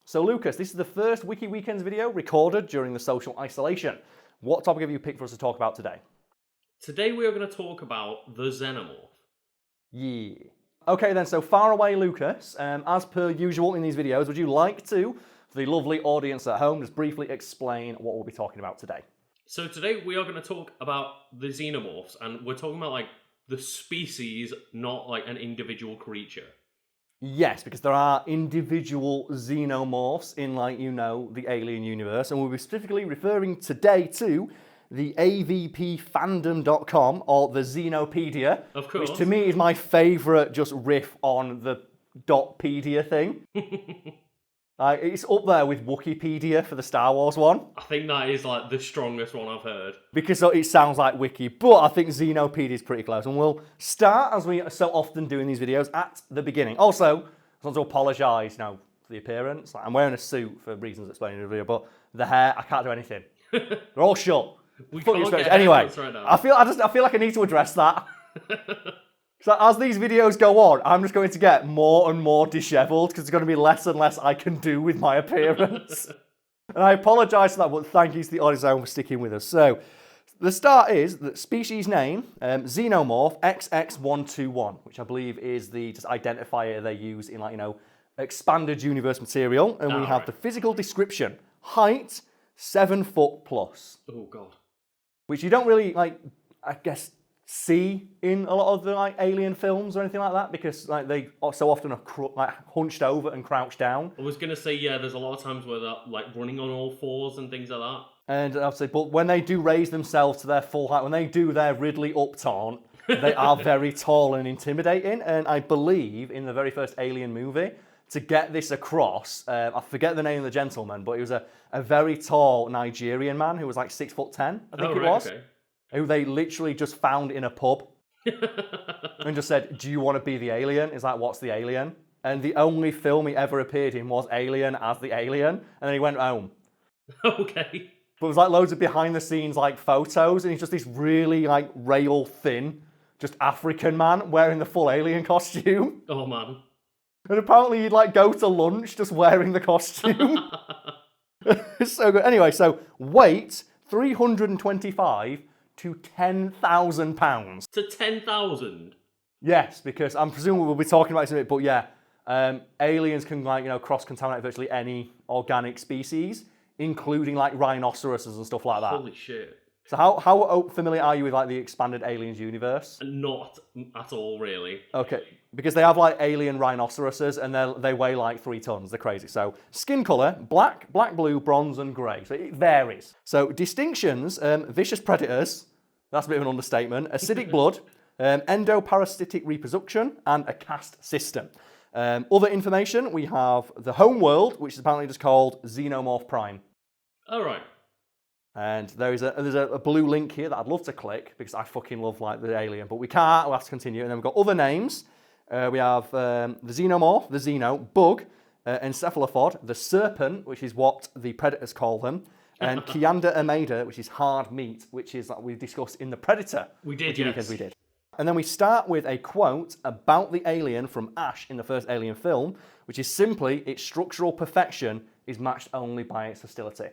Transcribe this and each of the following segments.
So Lucas, this is the first Wiki Weekends video recorded during the social isolation. What topic have you picked for us to talk about today? Today we are going to talk about the xenomorph. Yeah. Okay then, so far away Lucas, as per usual in these videos, would you like to, for the lovely audience at home, just briefly explain what we'll be talking about today? So today we are going to talk about the xenomorphs, and we're talking about the species, not an individual creature. Yes, because there are individual xenomorphs in, the alien universe, and we'll be specifically referring today to the avpfandom.com, or the Xenopedia, Of course. which to me is my favourite just riff on the .pedia thing. It's up there with Wikipedia for the Star Wars one. I think that is the strongest one I've heard. Because it sounds like Wiki, but I think Xenopedia is pretty close. And we'll start, as we so often do in these videos, at the beginning. Also, I just want to apologise for the appearance. I'm wearing a suit for reasons explained in the video, but the hair, I can't do anything. They're all shut. We can't get anyway, right now. I feel like I need to address that. So as these videos go on, I'm just going to get more and more dishevelled because there's going to be less and less I can do with my appearance. And I apologise for that, but thank you to the audience for sticking with us. So the start is the species name, xenomorph XX121, which I believe is the identifier they use in expanded universe material. And we have the physical description, height 7 foot plus. Oh god. Which you don't really I guess see in a lot of the alien films or anything like that, because they so often are hunched over and crouched down. I was gonna say, yeah, there's a lot of times where they're running on all fours and things like that. And I'd say, but when they do raise themselves to their full height, when they do their Ridley up taunt, they are very tall and intimidating. And I believe in the very first Alien movie, to get this across, I forget the name of the gentleman, but he was a very tall Nigerian man who was 6'10", I think it was. Okay. Who they literally just found in a pub and just said, do you want to be the alien? He's like, what's the alien? And the only film he ever appeared in was Alien as the alien. And then he went home. Okay. But it was loads of behind the scenes photos, and he's just this really rail thin, just African man wearing the full alien costume. Oh man. And apparently he'd go to lunch just wearing the costume. It's so good. Anyway, so weight 325 to 10,000 pounds. To 10,000? Yes, because I'm presuming we'll be talking about this in a bit, but yeah, aliens can cross-contaminate virtually any organic species, including rhinoceroses and stuff like that. Holy shit. So how familiar are you with the expanded aliens universe? Not at all, really. Okay, because they have alien rhinoceroses and they weigh 3 tons. They're crazy. So skin color, black, blue, bronze, and grey. So it varies. So distinctions, vicious predators. That's a bit of an understatement. Acidic blood, endoparasitic reproduction, and a caste system. Other information, we have the home world, which is apparently just called Xenomorph Prime. All right. And there's a blue link here that I'd love to click because I fucking love the alien, but we can't. We'll have to continue. And then we've got other names. We have the xenomorph, the xeno, bug, encephalopod, the serpent, which is what the predators call them, and Kianda ameda, which is hard meat, which is we discussed in the Predator. We did, yes. We did. And then we start with a quote about the alien from Ash in the first Alien film, which is simply, its structural perfection is matched only by its hostility.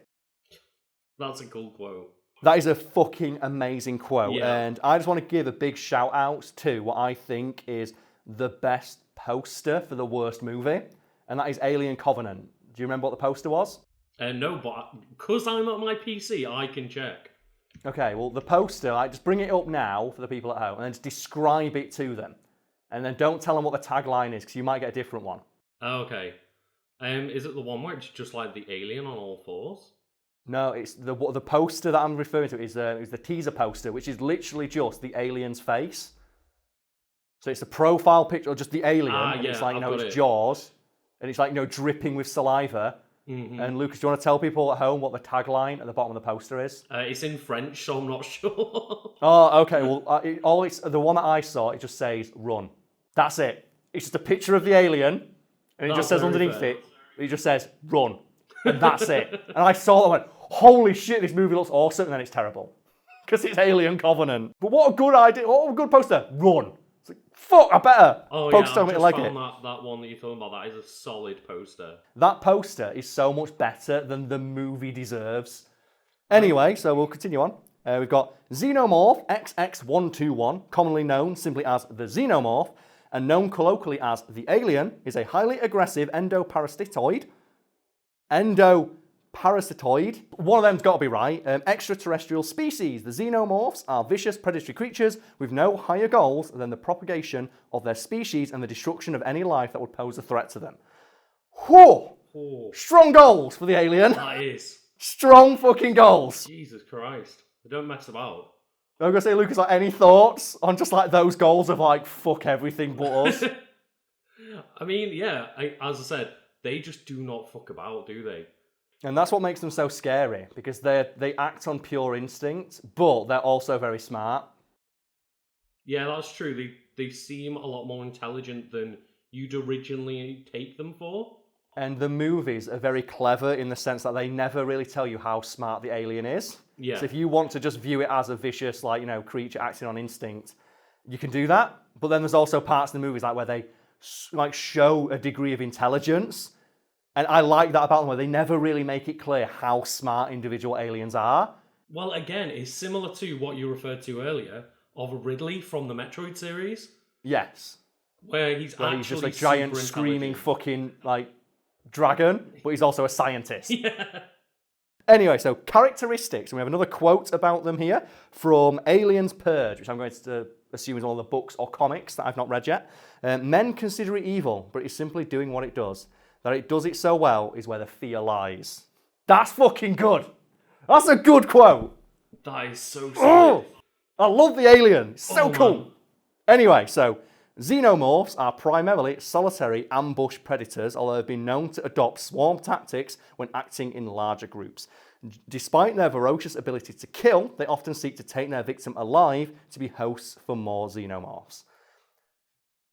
That's a cool quote. That is a fucking amazing quote. Yeah. And I just want to give a big shout out to what I think is the best poster for the worst movie. And that is Alien Covenant. Do you remember what the poster was? No, but because I'm at my PC, I can check. Okay, well, the poster, just bring it up now for the people at home and then just describe it to them. And then don't tell them what the tagline is because you might get a different one. Okay. Is it the one where it's just the alien on all fours? No, it's the poster that I'm referring to is the teaser poster, which is literally just the alien's face. So it's a profile picture of just the alien, and yeah, it's it's jaws, and it's dripping with saliva. Mm-hmm. And Lucas, do you want to tell people at home what the tagline at the bottom of the poster is? It's in French, so I'm not sure. Oh, okay. Well, the one that I saw, it just says "run." That's it. It's just a picture of the alien, and it just says underneath it just says "run," and that's it. And I saw that and went, holy shit, this movie looks awesome, and then it's terrible because it's Alien Covenant. But what a good idea! What a good poster! Run. It's Fuck, I better. Oh Poster yeah, told I me to just like found it. that one that you're talking about. That is a solid poster. That poster is so much better than the movie deserves. Anyway, so we'll continue on. We've got Xenomorph XX121, commonly known simply as the Xenomorph, and known colloquially as the Alien, is a highly aggressive endoparasitoid. One of them's got to be right. Extraterrestrial species. The Xenomorphs are vicious predatory creatures with no higher goals than the propagation of their species and the destruction of any life that would pose a threat to them. Whew! Oh, Strong goals for the Alien. that is. Strong fucking goals. Jesus Christ. They don't mess about. I'm gonna say, Lucas, like, any thoughts on just like those goals of like fuck everything but us? I mean, yeah, as I said, they just do not fuck about, do they? And that's what makes them so scary, because they act on pure instinct, but they're also very smart. Yeah, that's true. They seem a lot more intelligent than you'd originally take them for. And the movies are very clever in the sense that they never really tell you how smart the alien is. Yeah. So if you want to just view it as a vicious, like, you know, creature acting on instinct, you can do that. But then there's also parts in the movies like where they like show a degree of intelligence. And I like that about them, where they never really make it clear how smart individual aliens are. Well, again, it's similar to what you referred to earlier of Ridley from the Metroid series, Yes. where he's Where actually he's just a giant super screaming intelligent. fucking like dragon, but he's also a scientist. Yeah. Anyway, so characteristics, and we have another quote about them here from Aliens Purge, which I'm going to assume is one of the books or comics that I've not read yet. Men consider it evil, but it's simply doing what it does. That it does it so well is where the fear lies. That's fucking good. That's a good quote. That is so solid. Oh, I love the alien. It's so Oh, cool. man. Anyway, so xenomorphs are primarily solitary ambush predators, although they've been known to adopt swarm tactics when acting in larger groups. Despite their ferocious ability to kill, they often seek to take their victim alive to be hosts for more xenomorphs.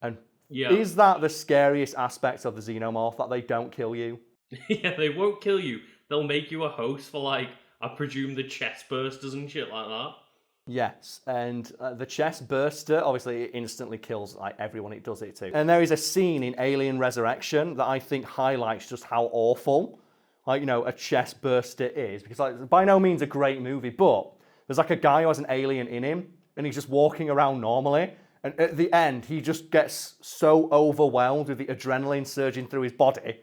And Yeah. is that the scariest aspect of the xenomorph, that they don't kill you? Yeah, they won't kill you. They'll make you a host for, like, I presume the chest bursters and shit like that. Yes, and the chest burster, obviously, it instantly kills like everyone it does it to. And there is a scene in Alien Resurrection that I think highlights just how awful, like, you know, a chest burster is. Because, like, by no means a great movie, but there's like a guy who has an alien in him, and he's just walking around normally. And at the end, he just gets so overwhelmed with the adrenaline surging through his body,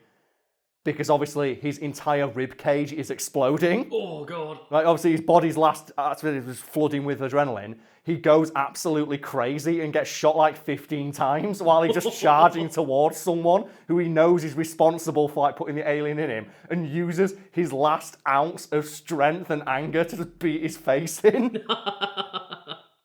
because obviously his entire rib cage is exploding. Oh, God. Like, obviously his body's last activity was flooding with adrenaline. He goes absolutely crazy and gets shot like 15 times while he's just charging towards someone who he knows is responsible for like putting the alien in him, and uses his last ounce of strength and anger to just beat his face in.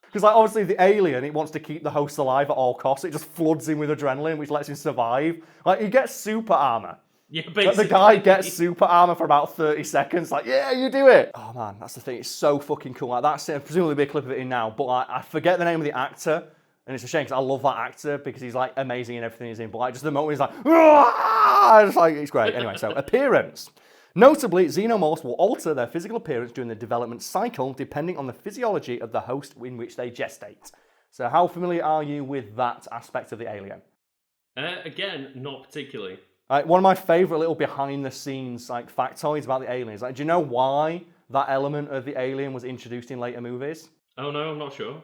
Because, like, obviously the alien, it wants to keep the host alive at all costs. It just floods him with adrenaline, which lets him survive. Like, he gets super armor. Yeah, Like, basically. the guy gets super armor for about 30 seconds. Like, yeah, you do it. Oh, man, that's the thing. It's so fucking cool. Like, that's presumably be a clip of it in now. But like, I forget the name of the actor. And it's a shame because I love that actor because he's, like, amazing in everything he's in. But, like, just the moment he's like, it's like, it's great. Anyway, so appearance. Notably, xenomorphs will alter their physical appearance during the development cycle depending on the physiology of the host in which they gestate. So how familiar are you with that aspect of the alien? Again, not particularly. One of my favourite little behind-the-scenes like factoids about the aliens. Like, do you know why that element of the alien was introduced in later movies? Oh, no, I'm not sure.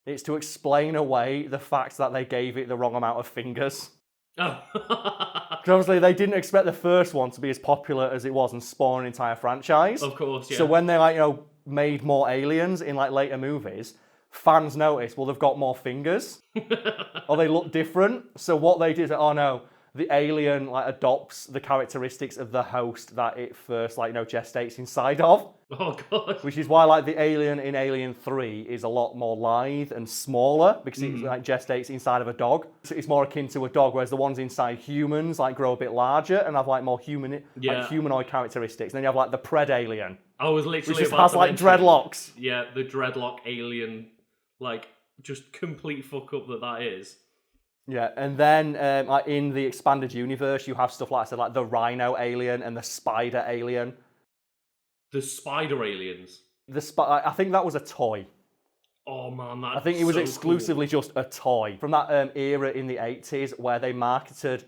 It's to explain away the fact that they gave it the wrong amount of fingers. Oh. Because obviously they didn't expect the first one to be as popular as it was and spawn an entire franchise. Of course, yeah. So when they, like, you know, made more aliens in like later movies, fans noticed, well, they've got more fingers, or they look different. So what they did is, oh no, the alien like adopts the characteristics of the host that it first, like, you know, gestates inside of. Oh, God. Which is why, like, the alien in Alien 3 is a lot more lithe and smaller because it like gestates inside of a dog. So it's more akin to a dog, whereas the ones inside humans like grow a bit larger and have like more like humanoid characteristics. And then you have like the pred alien, I was literally which just about has to like mention- dreadlocks. Yeah, the dreadlock alien, like, just complete fuck up that is. Yeah, and then like in the expanded universe, you have stuff like I said, like the rhino alien and the spider alien. The spider aliens. I think that was a toy. Oh man, that's I think it was so exclusively just a toy from that era in the 80s where they marketed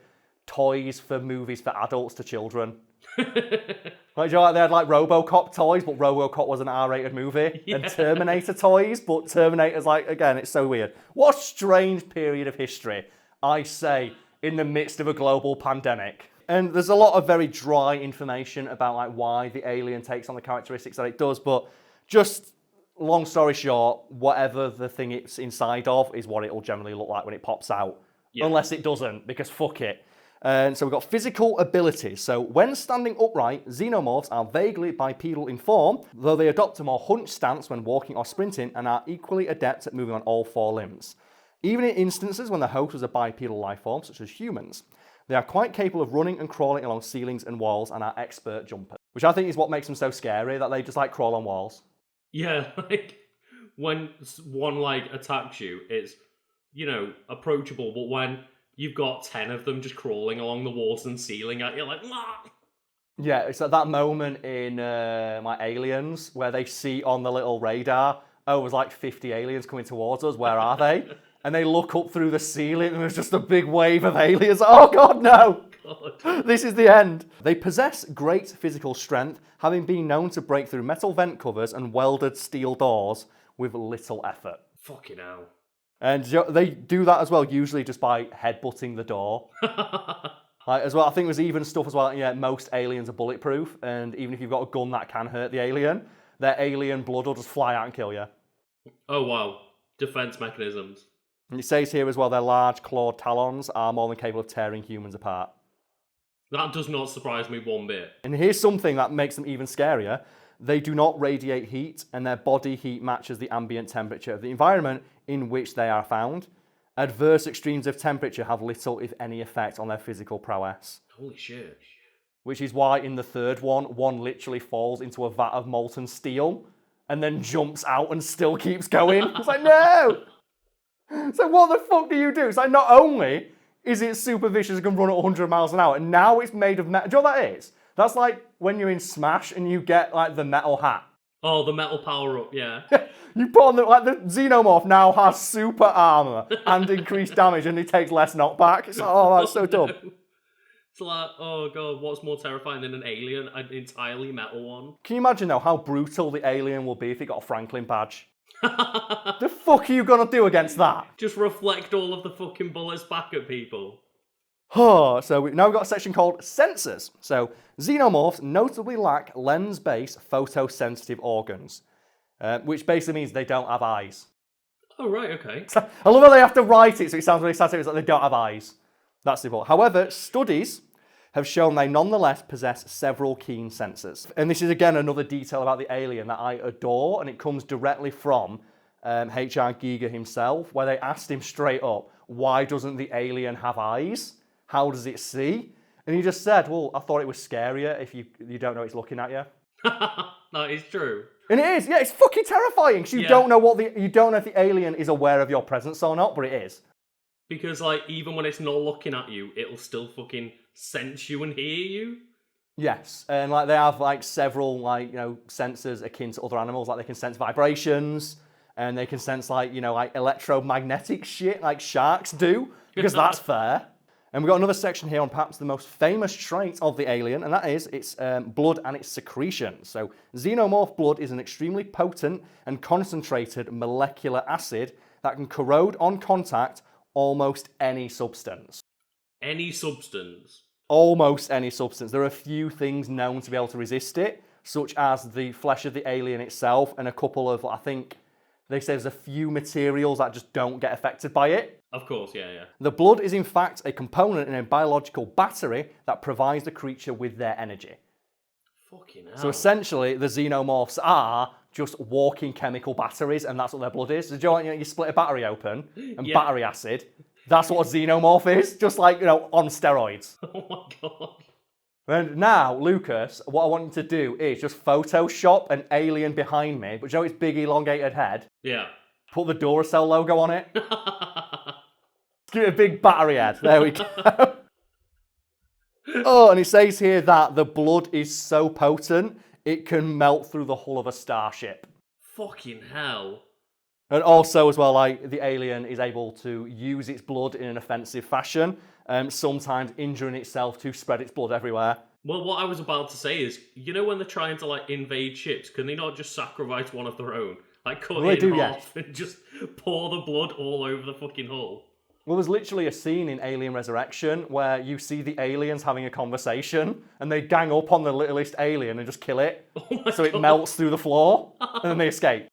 toys for movies for adults to children. Cool. Like, you know, like they had like RoboCop toys, but RoboCop was an R-rated movie, Yeah. and Terminator toys, but Terminator's like, again, it's so weird. What a strange period of history, I say, in the midst of a global pandemic. And there's a lot of very dry information about like why the alien takes on the characteristics that it does, but just long story short, whatever the thing it's inside of is what it'll generally look like when it pops out. Yeah. Unless it doesn't, because fuck it. And so we've got physical abilities. So when standing upright, xenomorphs are vaguely bipedal in form, though they adopt a more hunched stance when walking or sprinting and are equally adept at moving on all four limbs. Even in instances when the host was a bipedal life form, such as humans, they are quite capable of running and crawling along ceilings and walls and are expert jumpers, which I think is what makes them so scary, that they just like crawl on walls. Yeah, like when one like attacks you, it's, you know, approachable, but when you've got 10 of them just crawling along the walls and ceiling at you, like, ah! Yeah, it's at that moment in my Aliens where they see on the little radar, oh, there's like 50 aliens coming towards us, where are they? And they look up through the ceiling and there's just a big wave of aliens. Oh god, no! God. This is the end. They possess great physical strength, having been known to break through metal vent covers and welded steel doors with little effort. Fucking hell. And they do that as well, usually just by headbutting the door. Like, as well, I think there's even stuff as well, yeah, most aliens are bulletproof, and even if you've got a gun that can hurt the alien, their alien blood will just fly out and kill you. Oh wow. Defense mechanisms. And it says here as well, their large clawed talons are more than capable of tearing humans apart. That does not surprise me one bit. And here's something that makes them even scarier. They do not radiate heat, and their body heat matches the ambient temperature of the environment in which they are found. Adverse extremes of temperature have little, if any, effect on their physical prowess. Holy shit. Which is why in the third one literally falls into a vat of molten steel and then jumps out and still keeps going. It's like, no! So what the fuck do you do? It's like, not only is it super vicious and can run at 100 miles an hour, and now it's made of metal. Do you know what that is? That's like when you're in Smash and you get like the metal hat. Oh, the metal power-up, yeah. You put on the xenomorph now has super armor and increased damage, and it takes less knockback. It's like, oh, that's so dumb. It's like, oh god, what's more terrifying than an alien, an entirely metal one? Can you imagine though how brutal the alien will be if it got a Franklin badge? The fuck are you gonna do against that? Just reflect all of the fucking bullets back at people. So now we've got a section called sensors. So xenomorphs notably lack lens-based photosensitive organs, which basically means they don't have eyes. Oh, right, okay. I love how they have to write it so it sounds really sad. It's like they don't have eyes. That's the point. However, studies have shown they nonetheless possess several keen sensors. And this is again another detail about the alien that I adore, and it comes directly from H.R. Giger himself, where they asked him straight up, why doesn't the alien have eyes? How does it see? And he just said, well, I thought it was scarier if you don't know it's looking at you. That is true. And it is, yeah, it's fucking terrifying, because you don't know if the alien is aware of your presence or not, but it is. Because, like, even when it's not looking at you, it'll still fucking sense you and hear you. Yes, and like they have like several like, you know, sensors akin to other animals, like they can sense vibrations, and they can sense like, you know, like electromagnetic shit like sharks do, because that's fair. And we've got another section here on perhaps the most famous trait of the alien, and that is its blood and its secretion. So xenomorph blood is an extremely potent and concentrated molecular acid that can corrode on contact almost any substance. Any substance? Almost any substance. There are a few things known to be able to resist it, such as the flesh of the alien itself and a couple of, I think, they say there's a few materials that just don't get affected by it. Of course, yeah. The blood is in fact a component in a biological battery that provides the creature with their energy. Fucking hell. So essentially, the xenomorphs are just walking chemical batteries, and that's what their blood is. So do you know, you split a battery open, and battery acid, that's what a xenomorph is, just like, you know, on steroids. Oh my god. And now, Lucas, what I want you to do is just Photoshop an alien behind me, but you know its big elongated head? Yeah. Put the Duracell logo on it. Give it a big battery head. There we go. Oh, and it says here that the blood is so potent, it can melt through the hull of a starship. Fucking hell. And also, as well, like, the alien is able to use its blood in an offensive fashion, sometimes injuring itself to spread its blood everywhere. Well, what I was about to say is, you know when they're trying to, like, invade ships, can they not just sacrifice one of their own? Like, cut Well, it they in do, half and just pour the blood all over the fucking hull? Well, there's literally a scene in Alien Resurrection where you see the aliens having a conversation, and they gang up on the littlest alien and just kill it, Oh my so it God. melts through the floor, and then they escape.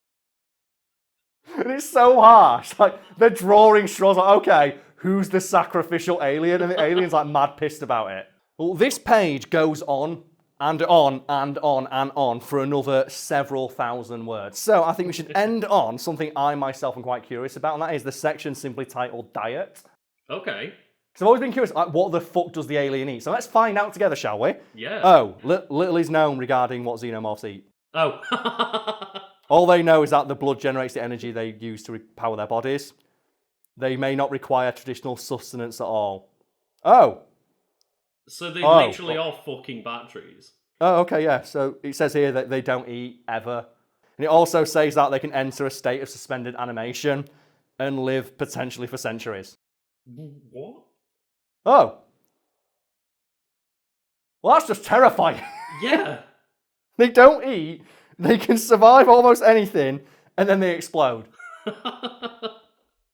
And it's so harsh. Like, they're drawing straws. Like, okay, who's the sacrificial alien? And the alien's like mad pissed about it. Well, this page goes on and on and on and on for another several thousand words. So I think we should end on something I myself am quite curious about, and that is the section simply titled Diet. Okay. Because I've always been curious, like, what the fuck does the alien eat? So let's find out together, shall we? Yeah. Oh, little is known regarding what xenomorphs eat. Oh. All they know is that the blood generates the energy they use to power their bodies. They may not require traditional sustenance at all. Oh. So they literally are fucking batteries. Oh, okay, yeah. So it says here that they don't eat ever. And it also says that they can enter a state of suspended animation and live potentially for centuries. What? Oh. Well, that's just terrifying. Yeah. They don't eat, they can survive almost anything, and then they explode.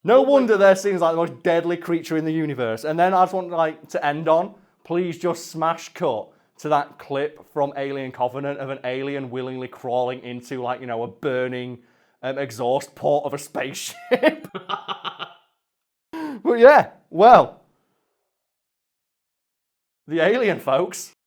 No wonder they're seen as like the most deadly creature in the universe. And then I just want to end on, please just smash cut to that clip from Alien Covenant of an alien willingly crawling into, like, you know, a burning exhaust port of a spaceship. But yeah, well, the alien folks.